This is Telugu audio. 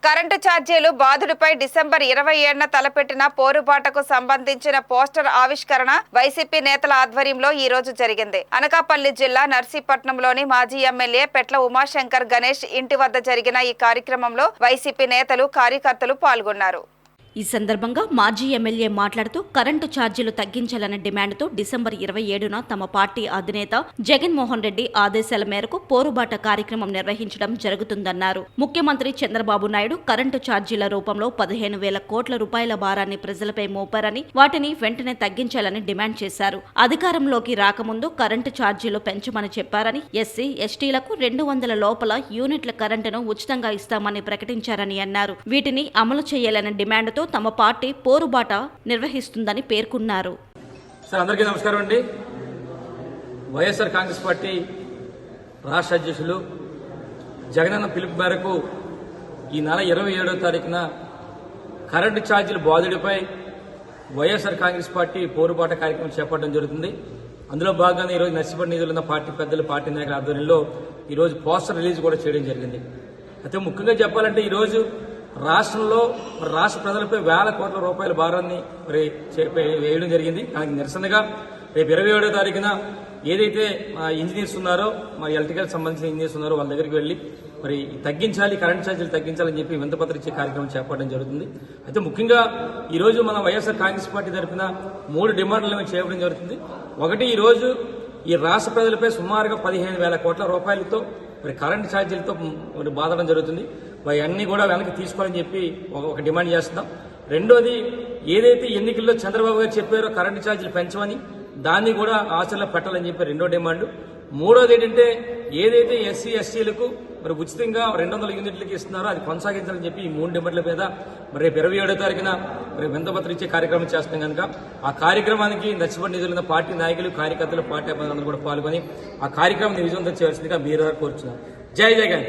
కరెంటు ఛార్జీలు బాధుడిపై డిసెంబర్ 27న తలపెట్టిన పోరుబాటకు సంబంధించిన పోస్టర్ ఆవిష్కరణ వైసీపీ నేతల ఆధ్వర్యంలో ఈ రోజు జరిగింది. అనకాపల్లి జిల్లా నర్సీపట్నంలోని మాజీ ఎమ్మెల్యే పెట్ల ఉమాశంకర్ గణేష్ ఇంటి వద్ద జరిగిన ఈ కార్యక్రమంలో వైసీపీ నేతలు, కార్యకర్తలు పాల్గొన్నారు. ఈ సందర్భంగా మాజీ ఎమ్మెల్యే మాట్లాడుతూ కరెంటు ఛార్జీలు తగ్గించాలనే డిమాండ్తో డిసెంబర్ 27న తమ పార్టీ అధినేత జగన్మోహన్ రెడ్డి ఆదేశాల మేరకు పోరుబాట కార్యక్రమం నిర్వహించడం జరుగుతుందన్నారు. ముఖ్యమంత్రి చంద్రబాబు నాయుడు కరెంటు ఛార్జీల రూపంలో 15,000 కోట్ల రూపాయల భారాన్ని ప్రజలపై మోపారని, వాటిని వెంటనే తగ్గించాలని డిమాండ్ చేశారు. అధికారంలోకి రాకముందు కరెంటు ఛార్జీలు పెంచమని చెప్పారని, ఎస్సీ, ఎస్టీలకు 200 లోపల యూనిట్ల కరెంటును ఉచితంగా ఇస్తామని ప్రకటించారని అన్నారు. వీటిని అమలు చేయాలనే డిమాండ్తో తమ పార్టీ పోరుబాట నిర్వహిస్తుందని పేర్కొన్నారు. అందరికీ నమస్కారం అండి. వైఎస్ఆర్ కాంగ్రెస్ పార్టీ రాష్ట్ర అధ్యక్షులు జగనన్న పిలుపు మేరకు ఈ నెల 27వ తారీఖున కరెంటు ఛార్జీల బాధుడిపై వైఎస్ఆర్ కాంగ్రెస్ పార్టీ పోరుబాట కార్యక్రమం చేపట్టడం జరుగుతుంది. అందులో భాగంగా ఈరోజు నర్సీపట్నం నిధులు ఉన్న పార్టీ పెద్దలు, పార్టీ నాయకుల ఆధ్వర్యంలో ఈరోజు పోస్టర్ రిలీజ్ కూడా చేయడం జరిగింది. అయితే ముఖ్యంగా చెప్పాలంటే ఈరోజు రాష్ట్రంలో రాష్ట్ర ప్రజలపై వేల కోట్ల రూపాయల భారాన్ని వేయడం జరిగింది. దానికి నిరసనగా రేపు 27వ తారీఖున ఏదైతే ఇంజనీర్స్ ఉన్నారో, మరి ఎలక్ట్రికల్ సంబంధించిన ఇంజనీర్స్ ఉన్నారో వాళ్ళ దగ్గరికి వెళ్లి మరి తగ్గించాలి, కరెంట్ ఛార్జీలు తగ్గించాలని చెప్పి వినతిపత్రం ఇచ్చే కార్యక్రమం చేపట్టడం జరుగుతుంది. అయితే ముఖ్యంగా ఈరోజు మన వైఎస్ఆర్ కాంగ్రెస్ పార్టీ తరఫున 3 డిమాండ్లను చేయడం జరుగుతుంది. ఒకటి, ఈరోజు ఈ రాష్ట్ర ప్రజలపై సుమారుగా 15,000 కోట్ల రూపాయలతో మరి కరెంటు ఛార్జీలతో మరి బాధడం జరుగుతుంది. అవన్నీ కూడా వెనక్కి తీసుకోవాలని చెప్పి ఒక డిమాండ్ చేస్తున్నాం. రెండోది, ఏదైతే ఎన్నికల్లో చంద్రబాబు గారు చెప్పారో కరెంటు ఛార్జీలు పెంచమని, దాన్ని కూడా ఆచరణలో పెట్టాలని చెప్పి రెండో డిమాండ్. మూడోది ఏంటంటే, ఏదైతే ఎస్సీ, ఎస్టీలకు మరి ఉచితంగా 200 యూనిట్లకి ఇస్తున్నారో అది కొనసాగించాలని చెప్పి ఈ 3 డిమాండ్ల మీద మరి రేపు 27వ తారీఖున మరి వినతిపత్రం ఇచ్చే కార్యక్రమం చేస్తాం కనుక ఆ కార్యక్రమానికి నర్సీపట్నం నిధులున్న పార్టీ నాయకులు, కార్యకర్తలు, పార్టీ అభిమానులు కూడా పాల్గొని ఆ కార్యక్రమం విజయవంతం చేయవలసిందిగా మీరు కోరుచున్నారు. జై జగన్.